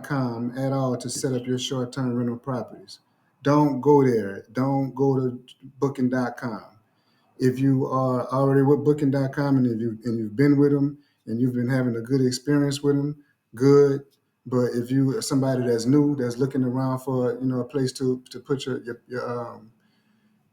booking.com at all to set up your short-term rental properties. Don't go there. Don't go to booking.com. If you are already with booking.com and you've been with them and you've been having a good experience with them, good. But if you are somebody that's new, that's looking around for a place to put your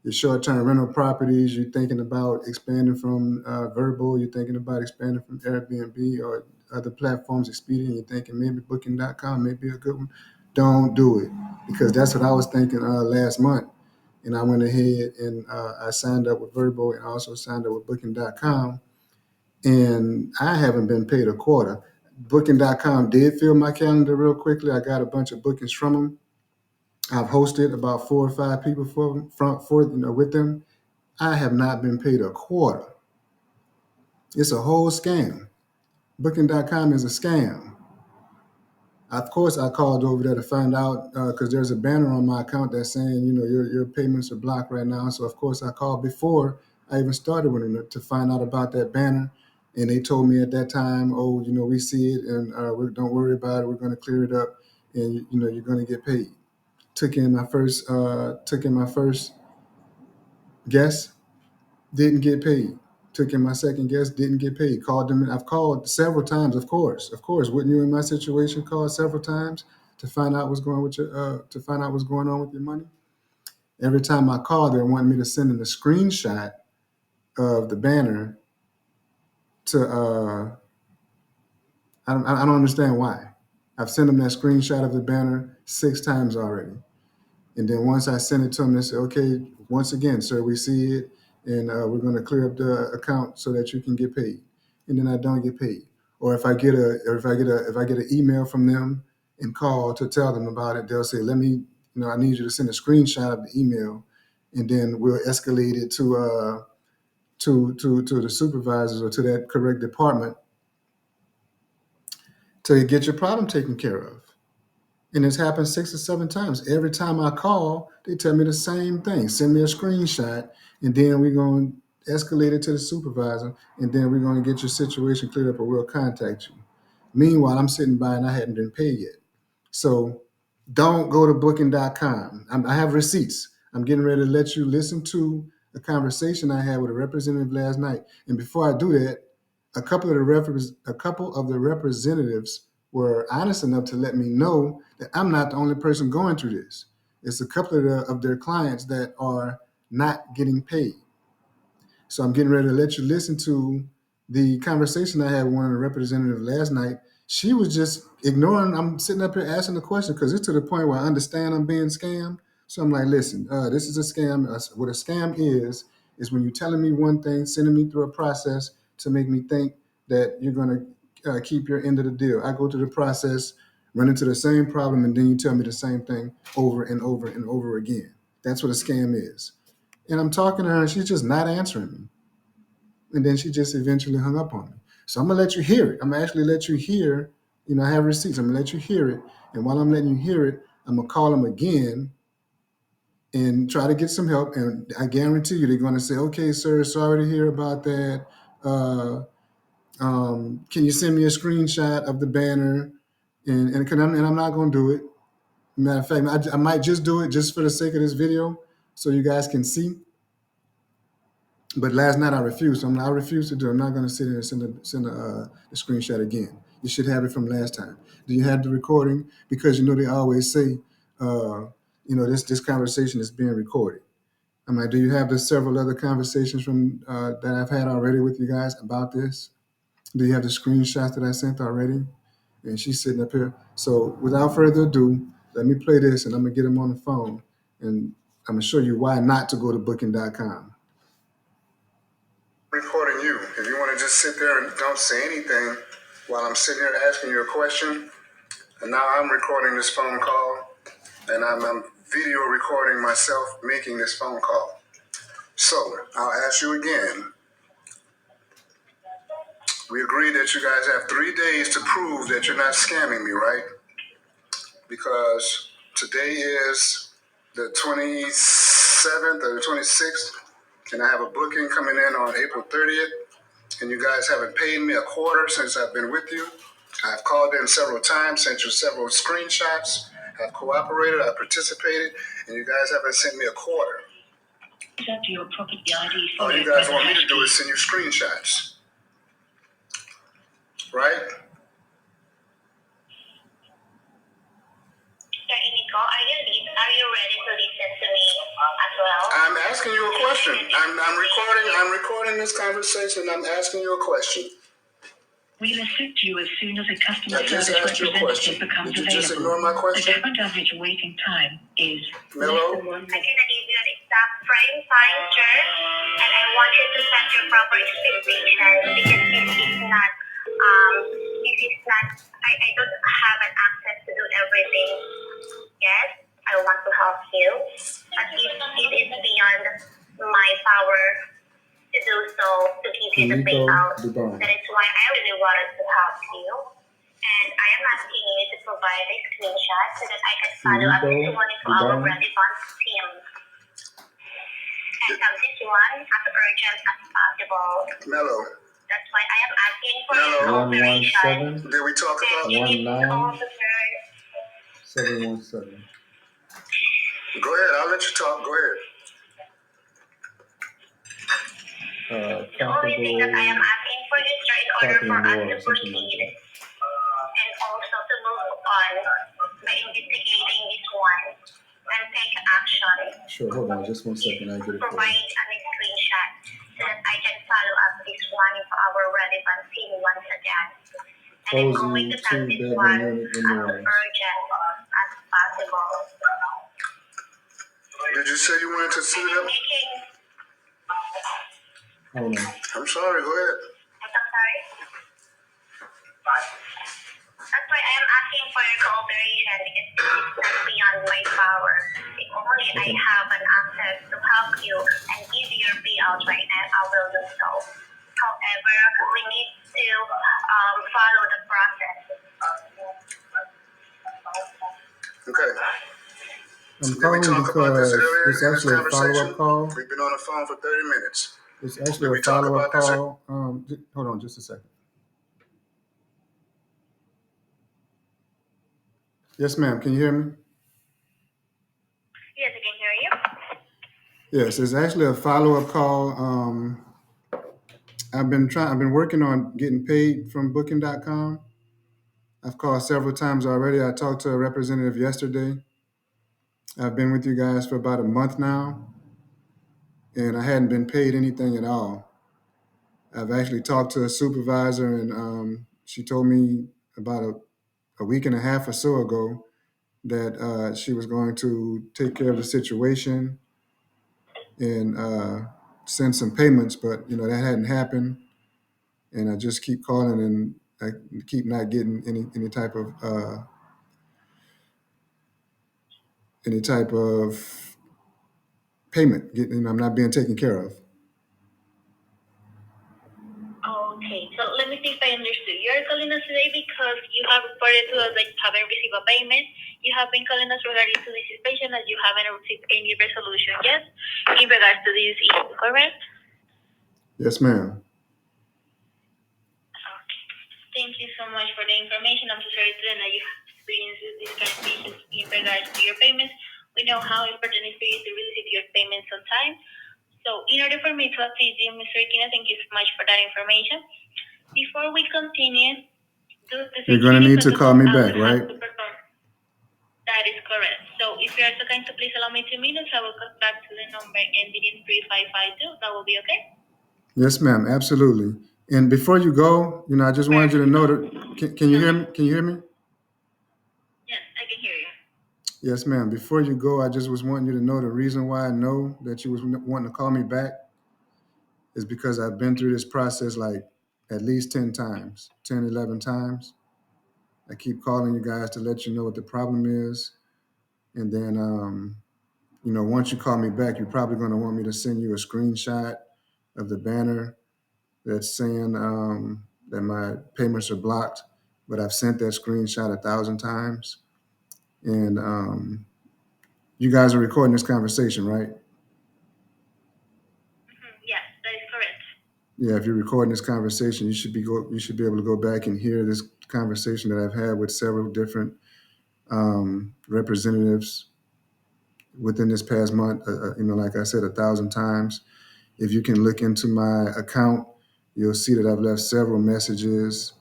short-term rental properties, you're thinking about expanding from Verbal, you're thinking about expanding from Airbnb or other platforms, Expedia, you're thinking maybe Booking.com may be a good one. Don't do it, because that's what I was thinking last month. And I went ahead and I signed up with Verbal and also signed up with Booking.com. And I haven't been paid a quarter. Booking.com did fill my calendar real quickly. I got a bunch of bookings from them. I've hosted about 4 or 5 people with them. I have not been paid a quarter. It's a whole scam. Booking.com is a scam. Of course, I called over there to find out because there's a banner on my account that's saying, your payments are blocked right now. So, of course, I called before I even started with them to find out about that banner. And they told me at that time, oh, we see it and don't worry about it. We're going to clear it up and, you're going to get paid. Took in my first guess, didn't get paid. Took in my second guess, didn't get paid. Called them. I've called several times, of course. Wouldn't you in my situation call several times to find out what's going on with your money? Every time I called, they wanted me to send in a screenshot of the banner to. I don't understand why. I've sent them that screenshot of the banner 6 times already. And then once I send it to them, they say, okay, once again, sir, we see it, and we're going to clear up the account so that you can get paid. And then I don't get paid. Or if I get an email from them and call to tell them about it, they'll say, I need you to send a screenshot of the email, and then we'll escalate it to the supervisors or to that correct department to get your problem taken care of. And it's happened 6 or 7 times. Every time I call, they tell me the same thing. Send me a screenshot, and then we're going to escalate it to the supervisor, and then we're going to get your situation cleared up, or we'll contact you. Meanwhile, I'm sitting by and I hadn't been paid yet. So don't go to booking.com. I have receipts. I'm getting ready to let you listen to a conversation I had with a representative last night. And before I do that, a couple of the representatives were honest enough to let me know that I'm not the only person going through this. It's a couple of their clients that are not getting paid. So I'm getting ready to let you listen to the conversation I had with one of the representatives last night. She was just ignoring. I'm sitting up here asking the question because it's to the point where I understand I'm being scammed. So I'm like, listen, this is a scam. What a scam is when you're telling me one thing, sending me through a process to make me think that you're going to keep your end of the deal. I go through the process, run into the same problem, and then you tell me the same thing over and over and over again. That's what a scam is. And I'm talking to her, and she's just not answering me. And then she just eventually hung up on me. So I'm gonna let you hear it. I'm gonna actually let you hear. I have receipts. I'm gonna let you hear it. And while I'm letting you hear it, I'm gonna call them again and try to get some help. And I guarantee you, they're gonna say, "Okay, sir, sorry to hear about that. Uh, can you send me a screenshot of the banner?" And I'm not gonna do it. Matter of fact, I might just do it just for the sake of this video, so you guys can see. But last night I refused. I refused to do it. I'm not going to sit here and send the screenshot again. You should have it from last time. Do you have the recording? Because they always say, this conversation is being recorded. I'm like, do you have the several other conversations from that I've had already with you guys about this? Do you have the screenshots that I sent already? And she's sitting up here. So without further ado, let me play this, and I'm gonna get him on the phone, and I'm gonna show you why not to go to Booking.com. Recording you. If you want to just sit there and don't say anything while I'm sitting here asking you a question, and now I'm recording this phone call, and I'm video recording myself making this phone call. So I'll ask you again. We agreed that you guys have 3 days to prove that you're not scamming me, right? Because today is the 27th or the 26th, and I have a booking coming in on April 30th. And you guys haven't paid me a quarter since I've been with you. I've called in several times, sent you several screenshots. I've cooperated, I've participated, and you guys haven't sent me a quarter. Enter your property ID. All you guys want me to do is send you screenshots, right? Are you ready to listen to me as well? I'm asking you a question. I'm recording this conversation. I'm asking you a question. We'll assist you as soon as a customer service representative becomes Did you available. just ignore my The question? current average waiting time is Mellow? less than 1 I minute. cannot give you an exact frame time, sir, and I want you to set your proper expectations because I don't have an access to do everything. Yes, I want to help you, but if it is beyond my power to do so, to give you the payout, that is why I really wanted to help you. And I am asking you to provide a screenshot so that I can follow up this one into our relevant team. And have this one as urgent as possible. Mellow. That's why I am asking for your cooperation. Did we talk about And you need to also 717? Go ahead, I'll let you talk. Go ahead. The only thing that I am asking for you, sir, in order for us to proceed and also to move on by investigating this one and take action. Sure, hold on just 1 second. I get it. Provide a screenshot so that I can follow up this one into our relevant team once again. And I'm going to have this one as urgent as possible. Did you say you wanted to see them? Hold on. I'm sorry, go ahead. I'm so sorry. That's why I am asking for your cooperation because this is not beyond my power. If only I have an access to help you and give you your payout right now, I will do so. However, we need to follow the process. Okay. I'm calling because it's actually a follow-up call. We've been on the phone for 30 minutes. It's actually a follow-up call. Hold on just a second. Yes, ma'am. Can you hear me? Yes, I can hear you. Yes, it's actually a follow-up call. I've been working on getting paid from booking.com. I've called several times already. I talked to a representative yesterday. I've been with you guys for about a month now, and I hadn't been paid anything at all. I've actually talked to a supervisor, and she told me about a week and a half or so ago that she was going to take care of the situation and send some payments, but that hadn't happened. And I just keep calling, and I keep not getting any type of payment. I'm not being taken care of. Okay, so let me see if I understood. You're calling us today because you have reported to us that you haven't received a payment. You have been calling us regarding to this situation as you haven't received any resolution yet in regards to this issue, correct? Yes, ma'am. Okay. Thank you so much for the information. I'm so sorry to know you have experienced this kind of issues in regards to your payments. We know how important it is for you to receive your payments on time. So in order for me to assist you, Mr. Aquino, thank you so much for that information. Before we continue, You're going to need to call me back, right? That is correct. So if you are so kind to please allow me 2 minutes, I will come back to the number ending in 3552. That will be okay? Yes, ma'am. Absolutely. And before you go, I just wanted you to know that. Can you hear me? Can you hear me? Yes, I can hear you. Yes, ma'am. Before you go, I just was wanting you to know the reason why I know that you was wanting to call me back is because I've been through this process like at least 10 times, 10, 11 times. I keep calling you guys to let you know what the problem is. And then, once you call me back, you're probably going to want me to send you a screenshot of the banner that's saying that my payments are blocked. But I've sent that screenshot 1,000 times. And you guys are recording this conversation, right? Yes, that is correct. Yeah, if you're recording this conversation, you should be able to go back and hear this conversation that I've had with several different representatives within this past month. Like I said, 1,000 times. If you can look into my account, you'll see that I've left several messages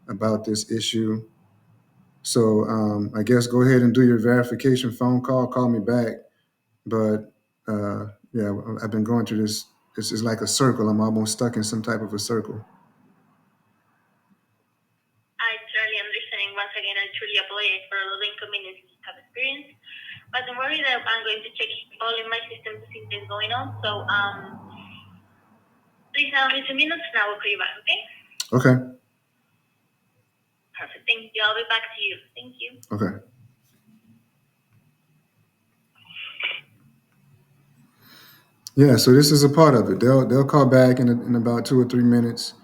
about this issue. So I guess go ahead and do your verification phone call. Call me back. But yeah, I've been going through this. It's like a circle. I'm almost stuck in some type of a circle. I totally understand. Once again, I truly apologize for all the inconveniences you have experienced. But don't worry that I'm going to check all in my system to see what's going on. So please allow me 2 minutes and I will call you back, okay? Okay. Perfect. Thank you. I'll be back to you. Thank you. Okay. Yeah. So this is a part of it. They'll call back in about 2 or 3 minutes,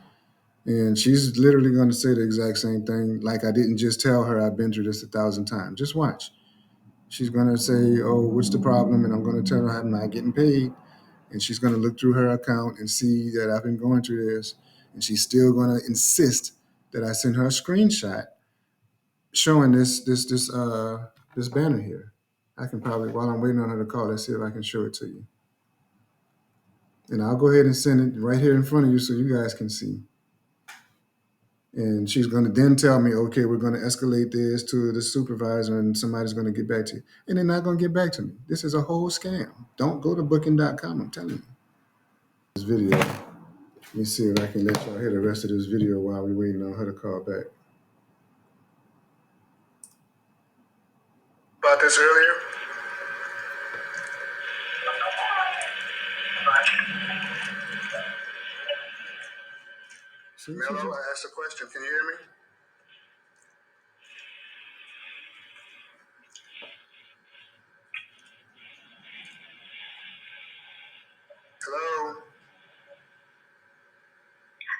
and she's literally going to say the exact same thing. Like I didn't just tell her I've been through this 1,000 times. Just watch. She's going to say, "Oh, what's the problem?" And I'm going to tell her I'm not getting paid. And she's going to look through her account and see that I've been going through this. And she's still going to insist that I send her a screenshot showing this banner here. I can probably, while I'm waiting on her to call, let's see if I can show it to you. And I'll go ahead and send it right here in front of you so you guys can see. And she's going to then tell me, okay, we're going to escalate this to the supervisor and somebody's going to get back to you. And they're not going to get back to me. This is a whole scam. Don't go to booking.com, I'm telling you. This video. Let me see if I can let y'all hear the rest of this video while we're waiting on her to call back. About this earlier? Mello, I asked a question. Can you hear me? Hello?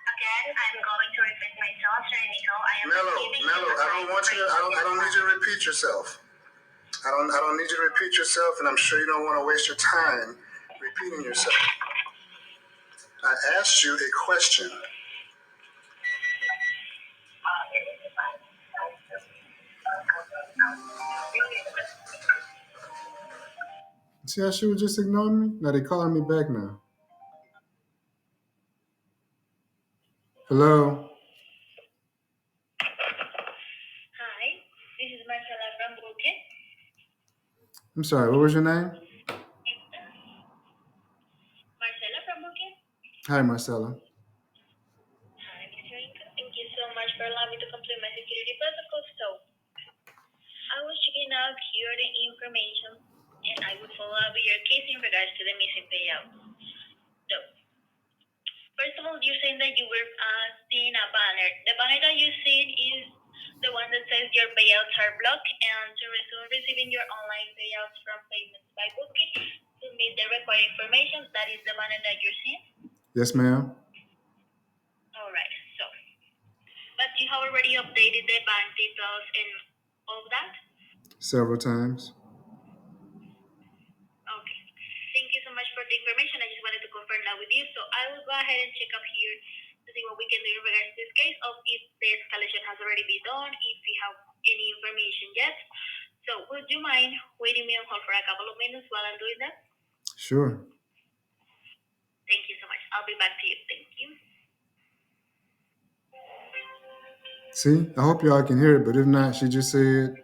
Again, I'm going to repeat myself, Sir Nico. I am Mello, giving you Mello, a I don't want you to, I don't need you to repeat yourself. I don't need you to repeat yourself, and I'm sure you don't want to waste your time repeating yourself. I asked you a question. See how she was just ignoring me? Now they calling me back now. Hello? Hi, this is Marcela from Booking. I'm sorry, what was your name? Marcela from Booking. Hi, Marcella. Hi, Mr. Nico. Thank you so much for allowing me to complete my security protocol. So, I was checking out here the information and I will follow up with your case in regards to the missing payout. So, first of all, you're saying that you were seeing a banner. The banner that you're seeing is the one that says your payouts are blocked and to resume receiving your online payouts from payments by booking to meet the required information. That is the banner that you're seeing. Yes, ma'am. All right. So, but you have already updated the bank details and all of that. Several times. Okay. Thank you so much for the information. I just wanted to confirm that with you. So I will go ahead and check up here to see what we can do in regards to this case of if the escalation has already been done, if we have any information yet. So would you mind waiting me on hold for a couple of minutes while I'm doing that? Sure. Thank you so much. I'll be back to you. Thank you. See, I hope y'all can hear it, but if not, she just said,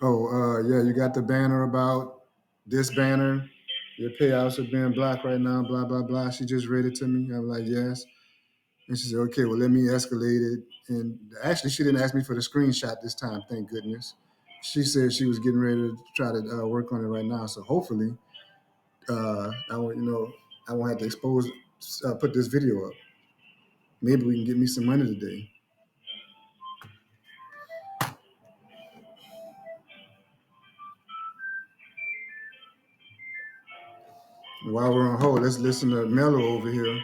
"Oh, yeah, you got the banner about this banner. Your payouts are being blocked right now. Blah blah blah." She just read it to me. I'm like, "Yes," and she said, "Okay, well, let me escalate it." And actually, she didn't ask me for the screenshot this time. Thank goodness. She said she was getting ready to try to work on it right now. So hopefully, I won't, I won't have to put this video up. Maybe we can get me some money today. While we're on hold, let's listen to Mello over here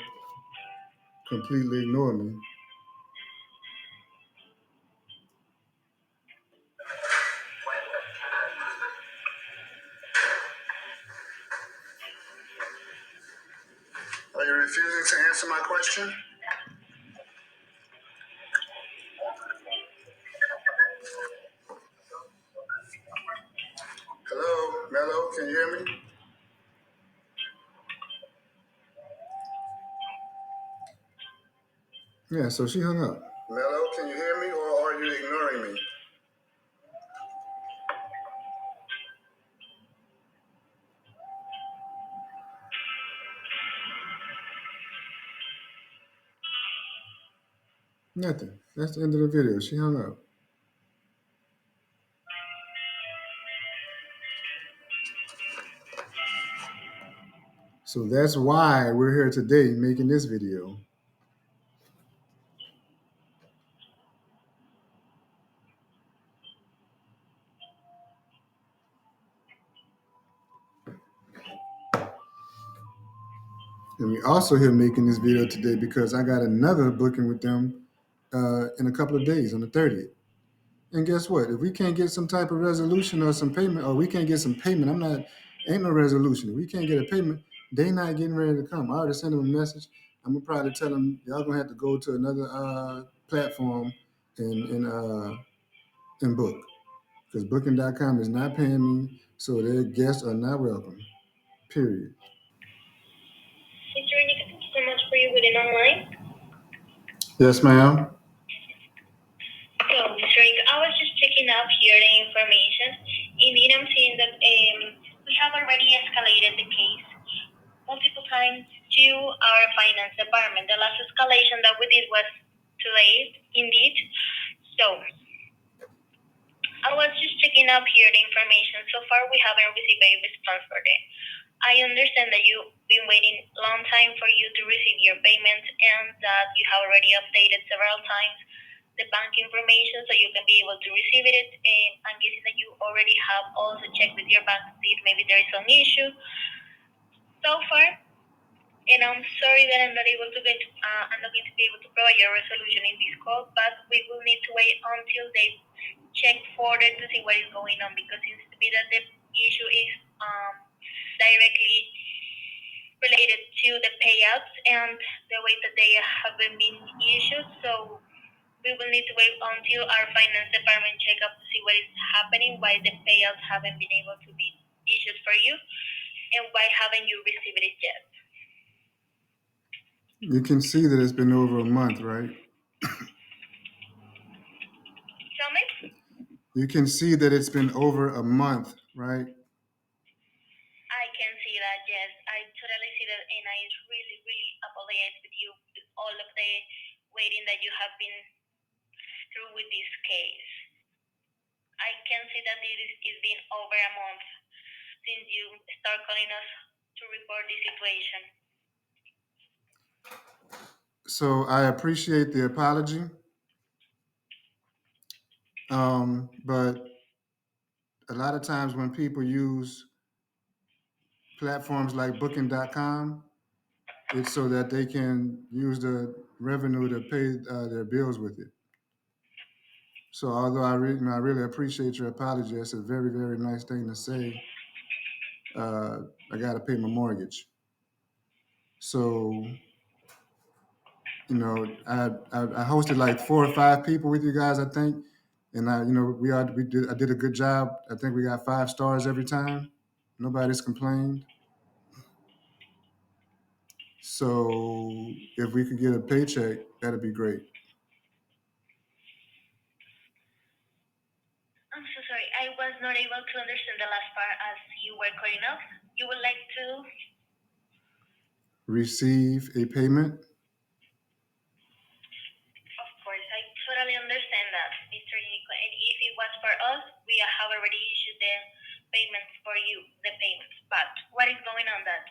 completely ignore me. Are you refusing to answer my question? Hello, Mello, can you hear me? Yeah, so she hung up. Mello, can you hear me or are you ignoring me? Nothing. That's the end of the video. She hung up. So that's why we're here today making this video. And we also here making this video today because I got another booking with them in a couple of days on the 30th. And guess what? If we can't get some type of resolution or some payment, or we can't get some payment, ain't no resolution. If we can't get a payment, they not getting ready to come. I already sent them a message. I'm gonna probably tell them y'all gonna have to go to another platform and book because Booking.com is not paying me, so their guests are not welcome. Period. Mr. Renica, thank you so much for your waiting online. Yes, ma'am. So, Mr. Renica, I was just checking up here the information. Indeed, I'm seeing that we have already escalated the case multiple times to our finance department. The last escalation that we did was too late, indeed. So, I was just checking up here the information. So far, we haven't received a response for that. I understand that you've been waiting a long time for you to receive your payment and that you have already updated several times the bank information so you can be able to receive it. And I'm guessing that you already have also checked with your bank to see if maybe there is some issue so far. And I'm sorry that I'm not going to be able to provide you a resolution in this call, but we will need to wait until they check further to see what is going on because it seems to be that the issue is directly related to the payouts and the way that they haven't been issued. So we will need to wait until our finance department check up to see what is happening, why the payouts haven't been able to be issued for you, and why haven't you received it yet. You can see that it's been over a month, right? Tell me? You can see that it's been over a month, right? I can see that, yes. I totally see that, and I really, really apologize with you with all of the waiting that you have been through with this case. I can see that it's been over a month since you start calling us to report the situation. So I appreciate the apology. But a lot of times when people use platforms like Booking.com, it's so that they can use the revenue to pay their bills with it. So although I really appreciate your apology, it's a very, very nice thing to say. I got to pay my mortgage. So, I hosted like 4 or 5 people with you guys, I think. And I did a good job. I think we got 5 stars every time. Nobody's complained. So if we could get a paycheck, that'd be great. I'm so sorry. I was not able to understand the last part as you were calling us. You would like to? Receive a payment. Of course, I totally understand that, Mr. Nico. And if it was for us, we have already issued the payments for you, the payments. But what is going on that?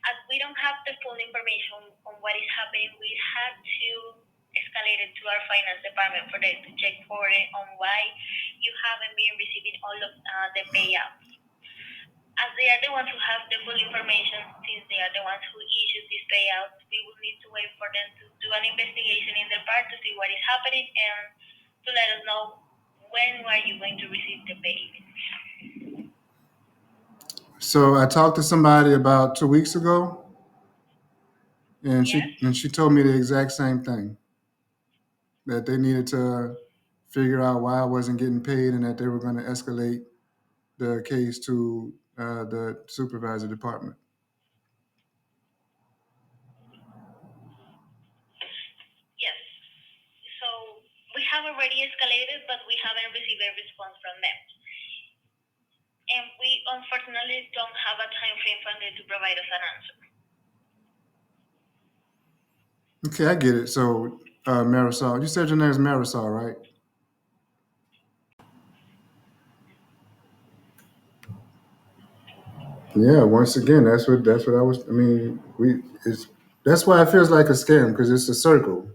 As we don't have the full information on what is happening, we had to escalate it to our finance department for them to check for it on why you haven't been receiving all of the payouts. As they are the ones who have the full information, since they are the ones who issued these payouts, we will need to wait for them to do an investigation in their part to see what is happening and to let us know when are you going to receive the payment. So I talked to somebody about 2 weeks ago, and Yes. she told me the exact same thing, that they needed to figure out why I wasn't getting paid and that they were going to escalate the case to the supervisor department. Yes. So we have already escalated, but we haven't received a response from them. And we unfortunately don't have a time frame for them to provide us an answer. Okay, I get it. So, Marisol, you said your name is Marisol, right? Yeah. Once again, that's what I was. I mean, we it's that's why it feels like a scam because it's a circle.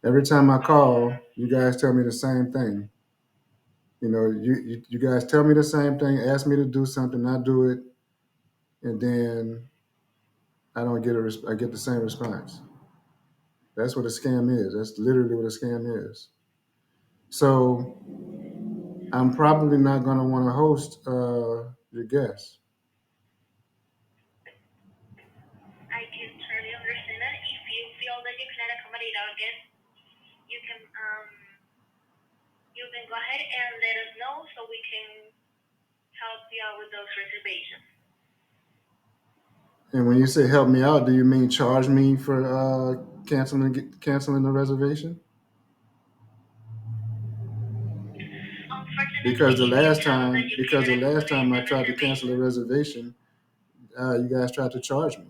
Every time I call, you guys tell me the same thing. You guys tell me the same thing, ask me to do something, I do it, and then I don't get I get the same response. That's what a scam is. That's literally what a scam is. So I'm probably not going to want to host your guests. I can totally understand that. If you feel that you cannot accommodate our guests, you can go ahead and let us know so we can help you out with those reservations. And when you say help me out, do you mean charge me for canceling the reservation? Unfortunately, Because the if you last tell us that time, you because cannot the last accommodate time I the tried to cancel a reservation, reservation, you guys tried to charge me.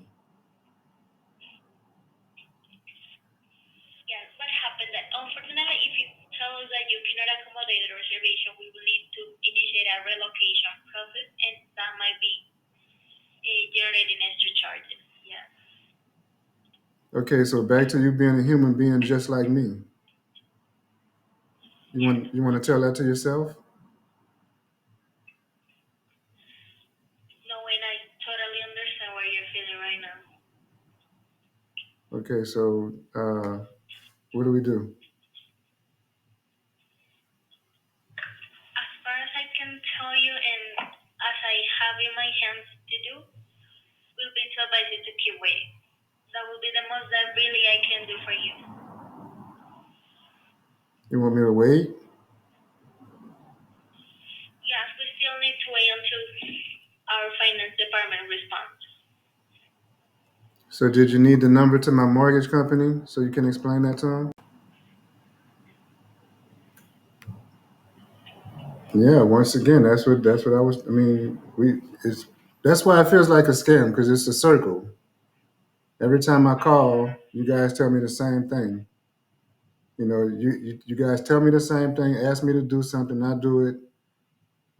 yes, what happened that unfortunately, if you tell us that you cannot accommodate the reservation, we will need to initiate a relocation process, and that might be generating extra charges. Yes. Okay, so back to you being a human being just like me. Yes. You want to tell that to yourself? No, and I totally understand what you're feeling right now. Okay, so what do we do? As far as I can tell you, and as I have in my hands to do, will be to advise you to keep waiting. That will be the most that really I can do for you. You want me to wait? Yes, we still need to wait until our finance department responds. So did you need the number to my mortgage company so you can explain that to them? Yeah, once again, that's what I was. I mean, we it's that's why it feels like a scam because it's a circle. Every time I call, you guys tell me the same thing. You guys tell me the same thing, ask me to do something, I do it,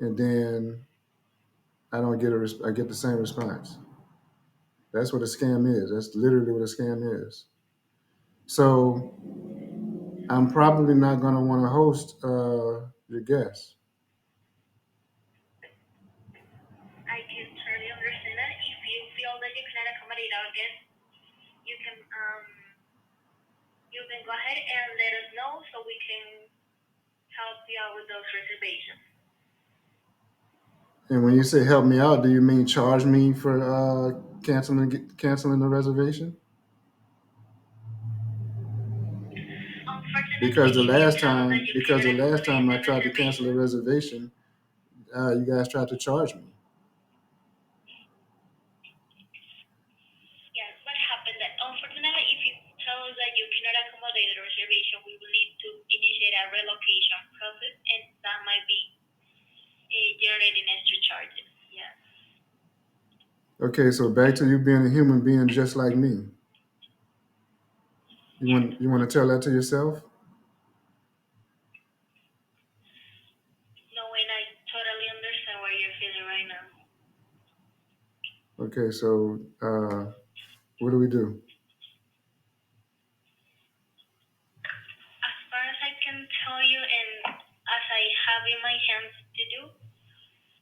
and then I don't get I get the same response. That's what a scam is. That's literally what a scam is. So I'm probably not going to want to host your guests. I can totally understand that. If you feel that you cannot accommodate our guests, you can go ahead and let us know so we can help you out with those reservations. And when you say help me out, do you mean charge me for canceling the reservation? Unfortunately, Because the if you last tell us that time, you because cannot the last accommodate time I the tried to cancel a reservation, reservation, you guys tried to charge me. yes, what happened that unfortunately, if you tell us that you cannot accommodate the reservation, we will need to initiate a relocation process, and that might be generating extra charges. Yes. Okay, so back to you being a human being just like me. Yes. You want to tell that to yourself? No, and I totally understand what you're feeling right now. Okay, so what do we do? As far as I can tell you, and as I have in my hands to do,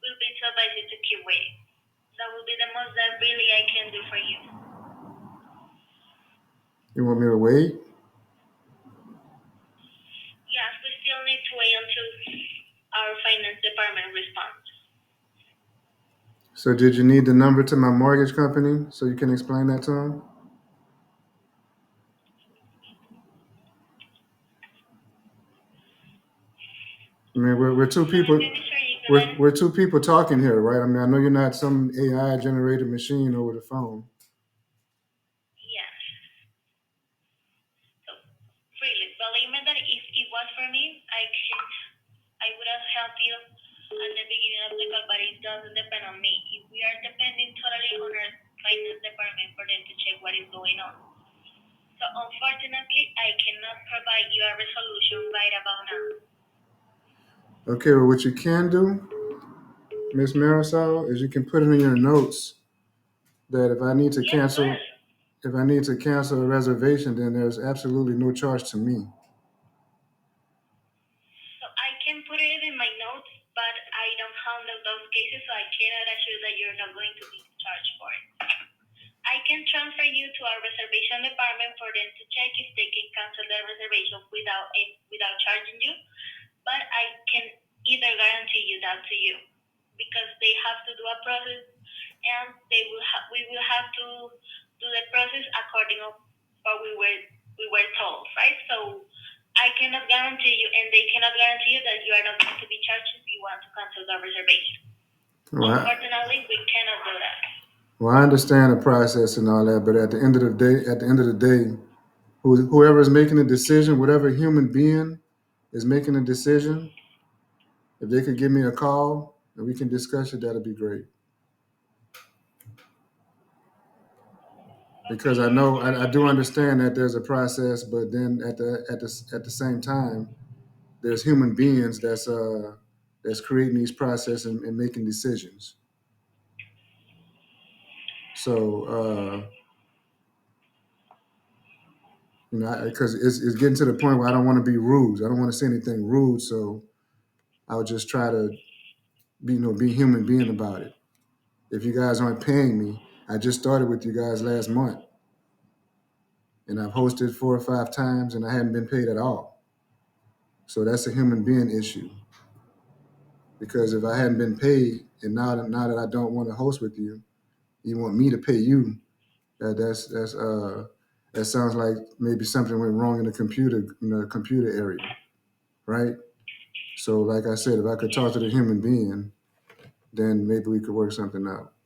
will be to advise you to keep waiting. That will be the most that really I can do for you. You want me to wait? Yes, we still need to wait until our finance department responds. So did you need the number to my mortgage company so you can explain that to them? I mean, we're two So I'm people. really sure you We're can. two people talking here, right? I mean, I know you're not some AI generated machine over the phone. Yes. So really, believe me that if it was for me, I would have helped you at the beginning of the call, but it doesn't depend on me. If we are depending totally on our finance department for them to check what is going on. So unfortunately, I cannot provide you a resolution right about now. Okay, well, what you can do, Miss Marisol, is you can put it in your notes that Yes, good. if I need to cancel a reservation, then there's absolutely no charge to me. So I can put it in my notes, but I don't handle those cases, so I cannot assure that you're not going to be charged for it. I can transfer you to our reservation department for them to check if they can cancel the reservation without charging you. But I can either guarantee you that to you because they have to do a process and we will have to do the process according to what we were told, right? So I cannot guarantee you and they cannot guarantee you that you are not going to be charged if you want to cancel the reservation. Well, Unfortunately, we cannot do that. I understand the process and all that, but at the end of the day, whoever is making the decision, whatever human being is making the decision, if they could give me a call and we can discuss it, that'd be great. Because I know I do understand that there's a process, but then at the same time, there's human beings that's creating these processes and making decisions. So because it's getting to the point where I don't want to be rude. I don't want to say anything rude, so I'll just try to be human being about it. If you guys aren't paying me, I just started with you guys last month, and I've hosted 4 or 5 times, and I hadn't been paid at all. So that's a human being issue. Because if I hadn't been paid, and now that I don't want to host with you, you want me to pay you. That sounds like maybe something went wrong in the computer area, right? So, like I said, if I could talk to the human being, then maybe we could work something out.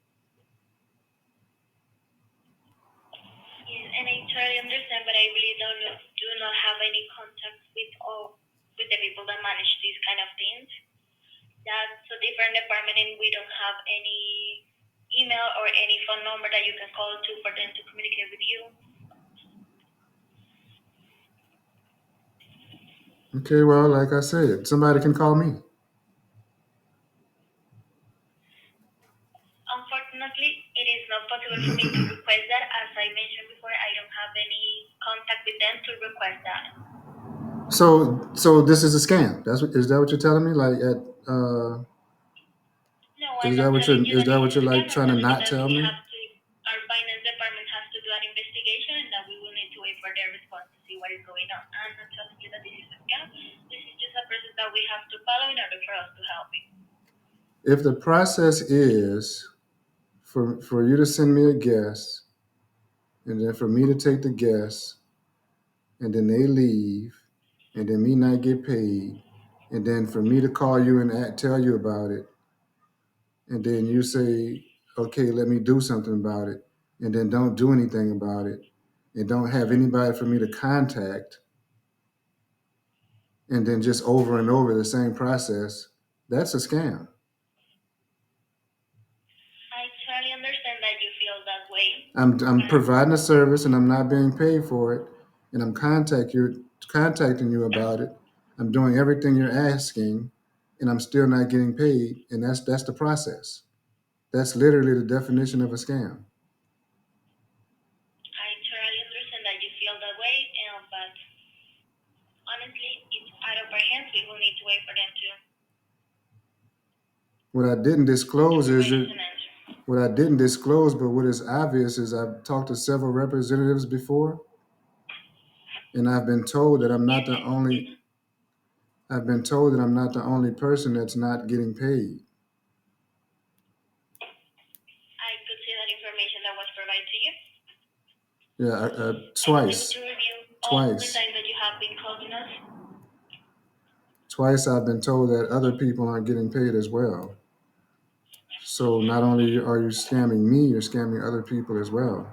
Yes, and I totally understand, but I really do not have any contact with the people that manage these kind of things. That's a different department, and we don't have any email or any phone number that you can call to for them to communicate with you. Okay, well, like I said, somebody can call me. Unfortunately, it is not possible for me to request that. As I mentioned before, I don't have any contact with them to request that. So this is a scam. Is that what you're telling me? No, I'm not telling you is that that this what is a you're scam. like I'm trying to telling you not that tell we me? have to, our finance department has to do an investigation and that we will need to wait for their response to see what is going on. I'm not telling you that this is a scam. This is just a process that we have to follow in order for us to help you. If the process is for you to send me a guest, and then for me to take the guest, and then they leave, and then me not get paid, and then for me to call you and tell you about it, and then you say, okay, let me do something about it, and then don't do anything about it, and don't have anybody for me to contact, and then just over and over the same process, that's a scam. I totally understand that you feel that way. I'm providing a service and I'm not being paid for it, and I'm contacting you about it. I'm doing everything you're asking, and I'm still not getting paid, and that's the process. That's literally the definition of a scam. I totally understand that you feel that way, but honestly, it's out of our hands. We will need to wait for them What I didn't to disclose is provide us that an answer. what I didn't disclose, but what is obvious is I've talked to several representatives before, and Yes, I've been told that I'm not the only person that's not getting paid. I could see that information that was provided to you. Yeah, I was able twice, to review all the twice, time that you have been calling us. twice I've been told that other people aren't getting paid as well. So not only are you scamming me, you're scamming other people as well.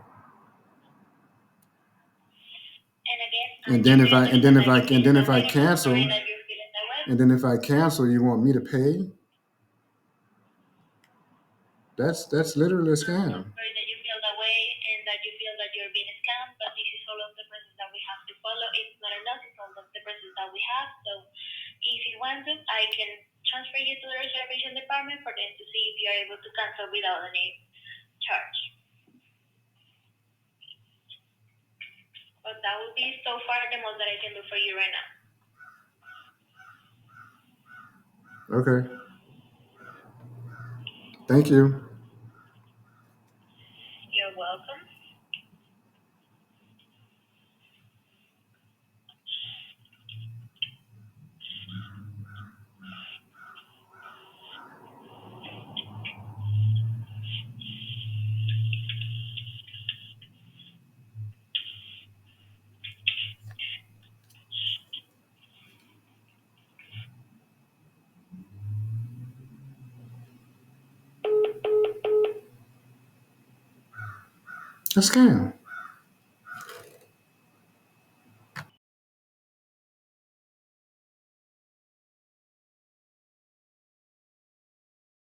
And again, And then if I and then if I and then if I sorry cancel, that you're feeling that way. and then if I cancel, you want me to pay? That's literally a scam. Sorry that you feel that way and that you feel that you're being scammed, but this is all of the process that we have to follow. It's not enough, it's all of the process that we have. So if you want to, I can transfer you to the reservation department for them to see if you're able to cancel without any charge. But that would be so far the most that I can do for you right now. Okay. Thank you. You're welcome. A scam.